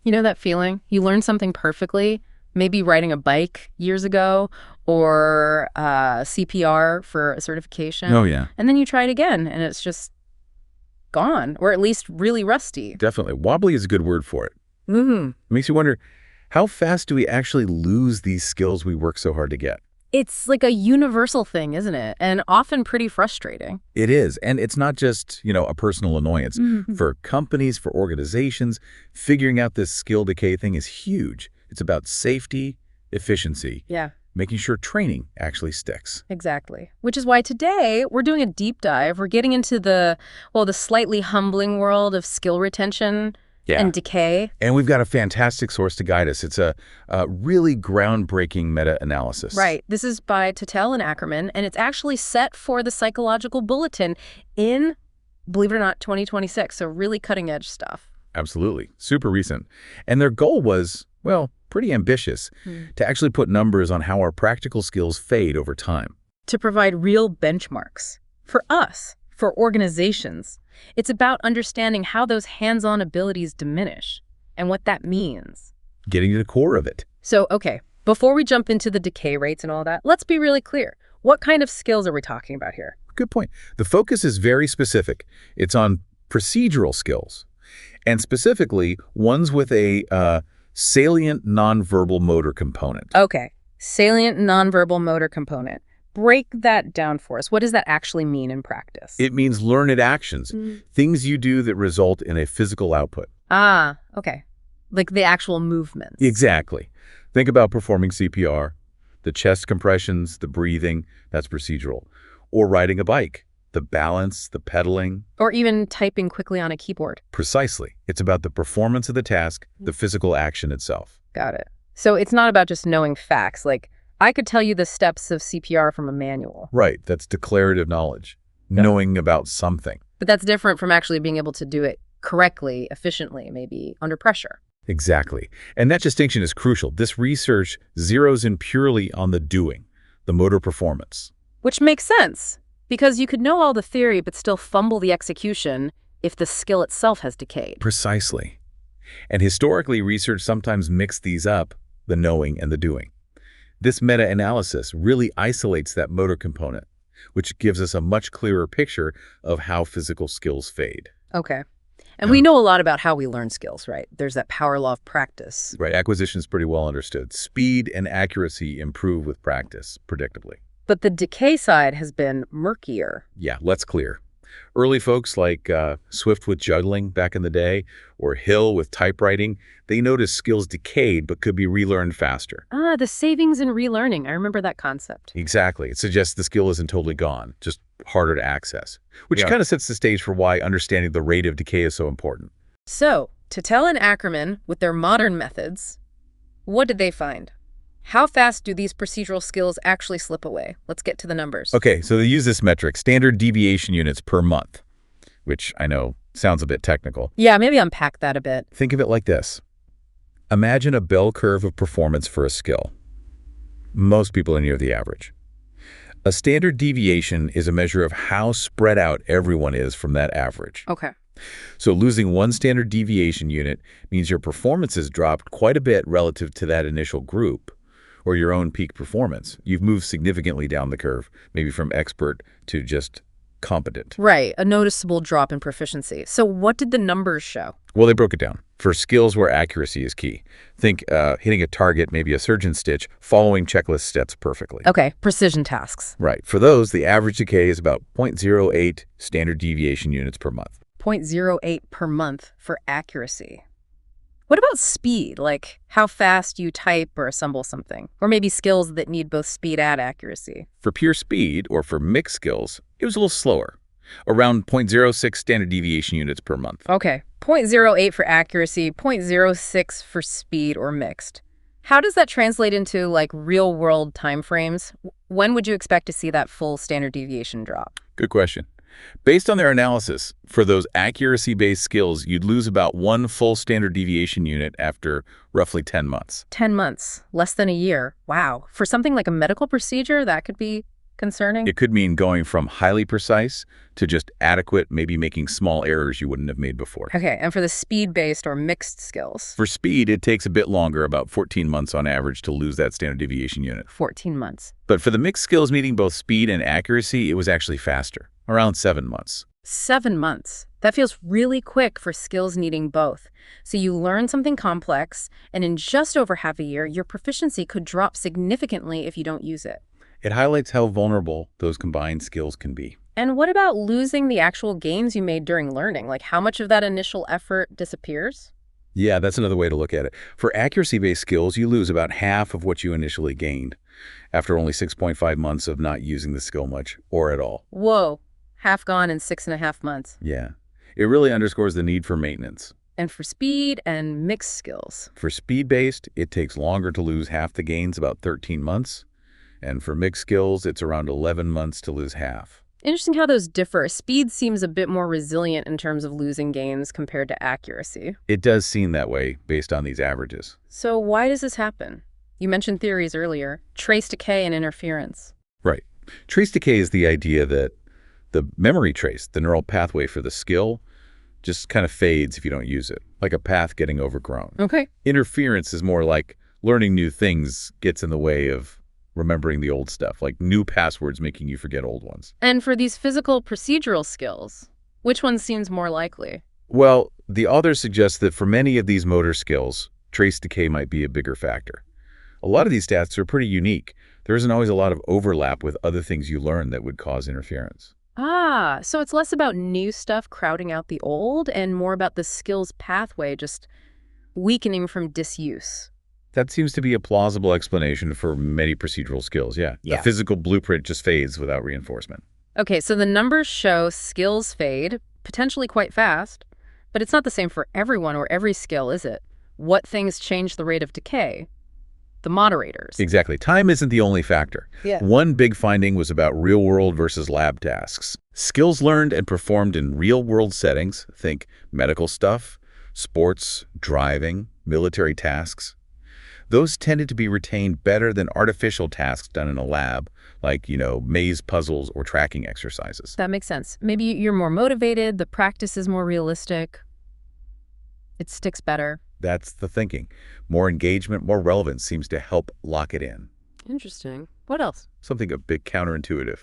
You know that feeling? You learn something perfectly, maybe riding a bike years ago or CPR for a certification. Oh, yeah. And then you try it again and it's just gone, or at least really rusty. Definitely. Wobbly is a good word for it. Mm-hmm. It makes you wonder, how fast do we actually lose these skills we work so hard to get? It's like a universal thing, isn't it? And often pretty frustrating. It is. And it's not just, a personal annoyance. Mm-hmm. For companies, for organizations, figuring out this skill decay thing is huge. It's about safety, efficiency, Yeah, making sure training actually sticks. exactly. Which is why today we're doing a deep dive. We're getting into the slightly humbling world of skill retention and decay. And we've got a fantastic source to guide us. It's a really groundbreaking meta-analysis. Right. This is by Tatel and Ackerman, and it's actually set for the Psychological Bulletin in, believe it or not, 2026. So really cutting edge stuff. Absolutely. Super recent. And their goal was, well, pretty ambitious, to actually put numbers on how our practical skills fade over time. To provide real benchmarks for us, for organizations. It's about understanding how those hands-on abilities diminish and what that means. Getting to the core of it. So, okay, before we jump into the decay rates and all that, let's be really clear. What kind of skills are we talking about here? Good point. The focus is very specific. It's on procedural skills, and specifically ones with a salient nonverbal motor component. Okay, salient nonverbal motor component. Break that down for us. What does that actually mean in practice? It means learned actions, things you do that result in a physical output. Ah, okay. Like the actual movements. Exactly. Think about performing CPR, the chest compressions, the breathing, that's procedural. Or riding a bike, the balance, the pedaling. Or even typing quickly on a keyboard. Precisely. It's about the performance of the task, the physical action itself. Got it. So it's not about just knowing facts. Like, I could tell you the steps of CPR from a manual. Right. That's declarative knowledge, knowing about something. But that's different from actually being able to do it correctly, efficiently, maybe under pressure. Exactly. And that distinction is crucial. This research zeroes in purely on the doing, the motor performance. Which makes sense, because you could know all the theory but still fumble the execution if the skill itself has decayed. Precisely. And historically, research sometimes mixed these up, the knowing and the doing. This meta-analysis really isolates that motor component, which gives us a much clearer picture of how physical skills fade. Okay. And we know a lot about how we learn skills, right? There's that power law of practice. Right. Acquisition is pretty well understood. Speed and accuracy improve with practice, predictably. But the decay side has been murkier. Yeah, let's clear. Early folks like Swift with juggling back in the day, or Hill with typewriting, they noticed skills decayed but could be relearned faster. Ah, the savings and relearning. I remember that concept. Exactly. It suggests the skill isn't totally gone, just harder to access, which kind of sets the stage for why understanding the rate of decay is so important. So, Tatel and Ackerman, with their modern methods, what did they find? How fast do these procedural skills actually slip away? Let's get to the numbers. Okay, so they use this metric, standard deviation units per month, which I know sounds a bit technical. Yeah, maybe unpack that a bit. Think of it like this. Imagine a bell curve of performance for a skill. Most people are near the average. A standard deviation is a measure of how spread out everyone is from that average. Okay. So losing one standard deviation unit means your performance has dropped quite a bit relative to that initial group, or your own peak performance. You've moved significantly down the curve, maybe from expert to just competent. Right, a noticeable drop in proficiency. So what did the numbers show? Well, they broke it down. For skills where accuracy is key. Think hitting a target, maybe a surgeon stitch, following checklist steps perfectly. Okay, precision tasks. Right. For those, the average decay is about 0.08 standard deviation units per month. 0.08 per month for accuracy. What about speed, like how fast you type or assemble something? Or maybe skills that need both speed and accuracy? For pure speed, or for mixed skills, it was a little slower, around 0.06 standard deviation units per month. Okay, 0.08 for accuracy, 0.06 for speed or mixed. How does that translate into like real-world timeframes? When would you expect to see that full standard deviation drop? Good question. Based on their analysis, for those accuracy-based skills, you'd lose about one full standard deviation unit after roughly 10 months. 10 months, less than a year. Wow. For something like a medical procedure, that could be concerning? It could mean going from highly precise to just adequate, maybe making small errors you wouldn't have made before. Okay, and for the speed-based or mixed skills? For speed, it takes a bit longer, about 14 months on average, to lose that standard deviation unit. 14 months. But for the mixed skills needing both speed and accuracy, it was actually faster, around 7 months. 7 months. That feels really quick for skills needing both. So you learn something complex, and in just over half a year, your proficiency could drop significantly if you don't use it. It highlights how vulnerable those combined skills can be. And what about losing the actual gains you made during learning? Like, how much of that initial effort disappears? Yeah, that's another way to look at it. For accuracy-based skills, you lose about half of what you initially gained after only 6.5 months of not using the skill much or at all. Whoa, half gone in 6.5 months. Yeah, it really underscores the need for maintenance. And for speed and mixed skills? For speed-based, it takes longer to lose half the gains, about 13 months. And for mixed skills, it's around 11 months to lose half. Interesting how those differ. Speed seems a bit more resilient in terms of losing gains compared to accuracy. It does seem that way based on these averages. So why does this happen? You mentioned theories earlier, trace decay and interference. Right. Trace decay is the idea that the memory trace, the neural pathway for the skill, just kind of fades if you don't use it, like a path getting overgrown. Okay. Interference is more like learning new things gets in the way of remembering the old stuff, like new passwords making you forget old ones. And for these physical procedural skills, which one seems more likely? Well, the authors suggest that for many of these motor skills, trace decay might be a bigger factor. A lot of these stats are pretty unique. There isn't always a lot of overlap with other things you learn that would cause interference. Ah, so it's less about new stuff crowding out the old and more about the skills pathway just weakening from disuse. That seems to be a plausible explanation for many procedural skills, yeah. Yeah. The physical blueprint just fades without reinforcement. Okay, so the numbers show skills fade, potentially quite fast, but it's not the same for everyone or every skill, is it? What things change the rate of decay? The moderators. Exactly. Time isn't the only factor. Yeah. One big finding was about real-world versus lab tasks. Skills learned and performed in real-world settings, think medical stuff, sports, driving, military tasks. Those tended to be retained better than artificial tasks done in a lab, like, maze puzzles or tracking exercises. That makes sense. Maybe you're more motivated, the practice is more realistic, it sticks better. That's the thinking. More engagement, more relevance seems to help lock it in. Interesting. What else? Something a bit counterintuitive.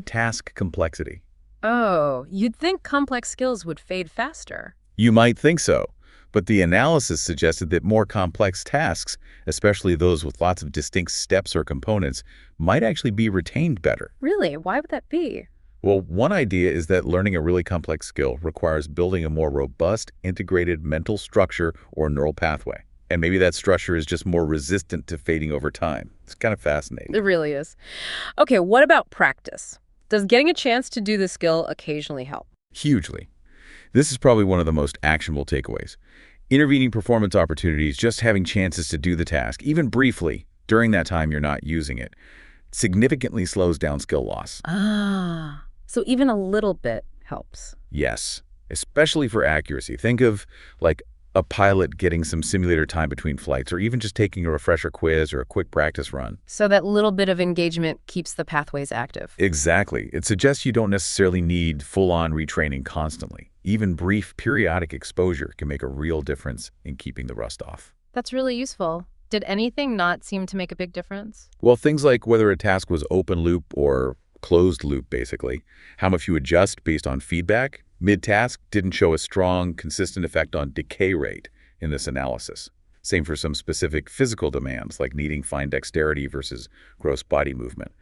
Task complexity. Oh, you'd think complex skills would fade faster. You might think so, but the analysis suggested that more complex tasks, especially those with lots of distinct steps or components, might actually be retained better. Really? Why would that be? Well, one idea is that learning a really complex skill requires building a more robust, integrated mental structure or neural pathway. And maybe that structure is just more resistant to fading over time. It's kind of fascinating. It really is. Okay, what about practice? Does getting a chance to do the skill occasionally help? Hugely. This is probably one of the most actionable takeaways. Intervening performance opportunities, just having chances to do the task, even briefly, during that time you're not using it, significantly slows down skill loss. Ah, so even a little bit helps. Yes, especially for accuracy. Think of, like, a pilot getting some simulator time between flights, or even just taking a refresher quiz or a quick practice run. So that little bit of engagement keeps the pathways active. Exactly. It suggests you don't necessarily need full-on retraining constantly. Even brief, periodic exposure can make a real difference in keeping the rust off. That's really useful. Did anything not seem to make a big difference? Well, things like whether a task was open loop or closed loop, basically, how much you adjust based on feedback, mid-task didn't show a strong, consistent effect on decay rate in this analysis. Same for some specific physical demands, like needing fine dexterity versus gross body movement.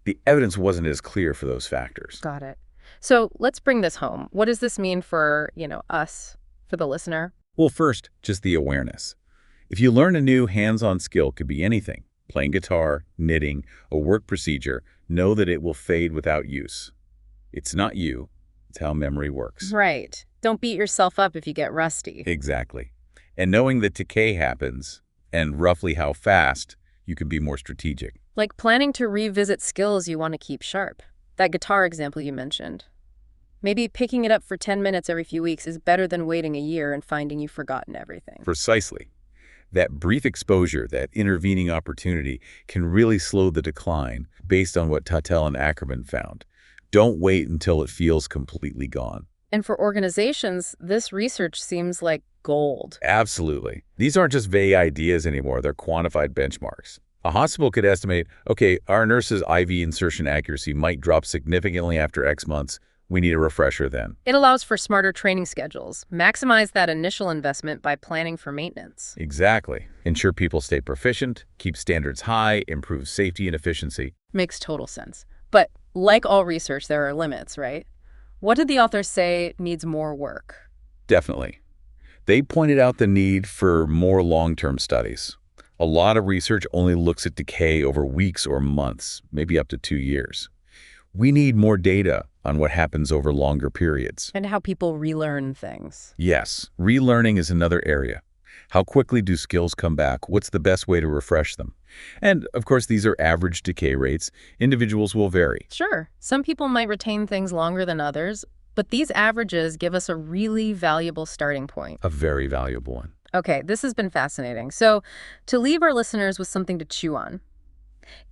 The evidence wasn't as clear for those factors. Got it. So let's bring this home. What does this mean for, us, for the listener? Well, first, just the awareness. If you learn a new hands-on skill, could be anything, playing guitar, knitting, a work procedure, know that it will fade without use. It's not you. It's how memory works. Right. Don't beat yourself up if you get rusty. Exactly. And knowing that decay happens, and roughly how fast, you can be more strategic. Like planning to revisit skills you want to keep sharp. That guitar example you mentioned. Maybe picking it up for 10 minutes every few weeks is better than waiting a year and finding you've forgotten everything. Precisely. That brief exposure, that intervening opportunity, can really slow the decline based on what Tatel and Ackerman found. Don't wait until it feels completely gone. And for organizations, this research seems like gold. Absolutely. These aren't just vague ideas anymore, they're quantified benchmarks. A hospital could estimate, okay, our nurse's IV insertion accuracy might drop significantly after X months. We need a refresher then. It allows for smarter training schedules. Maximize that initial investment by planning for maintenance. Exactly. Ensure people stay proficient, keep standards high, improve safety and efficiency. Makes total sense. But like all research, there are limits, right? What did the authors say needs more work? Definitely. They pointed out the need for more long-term studies. A lot of research only looks at decay over weeks or months, maybe up to 2 years. We need more data on what happens over longer periods. And how people relearn things. Yes, relearning is another area. How quickly do skills come back? What's the best way to refresh them? And, of course, these are average decay rates. Individuals will vary. Sure, some people might retain things longer than others, but these averages give us a really valuable starting point. A very valuable one. Okay, this has been fascinating. So, to leave our listeners with something to chew on,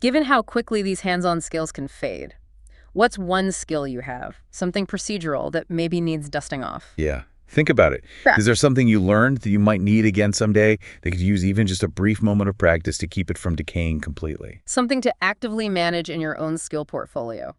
given how quickly these hands-on skills can fade, what's one skill you have, something procedural that maybe needs dusting off? Yeah. Think about it. Yeah. Is there something you learned that you might need again someday that could use even just a brief moment of practice to keep it from decaying completely? Something to actively manage in your own skill portfolio.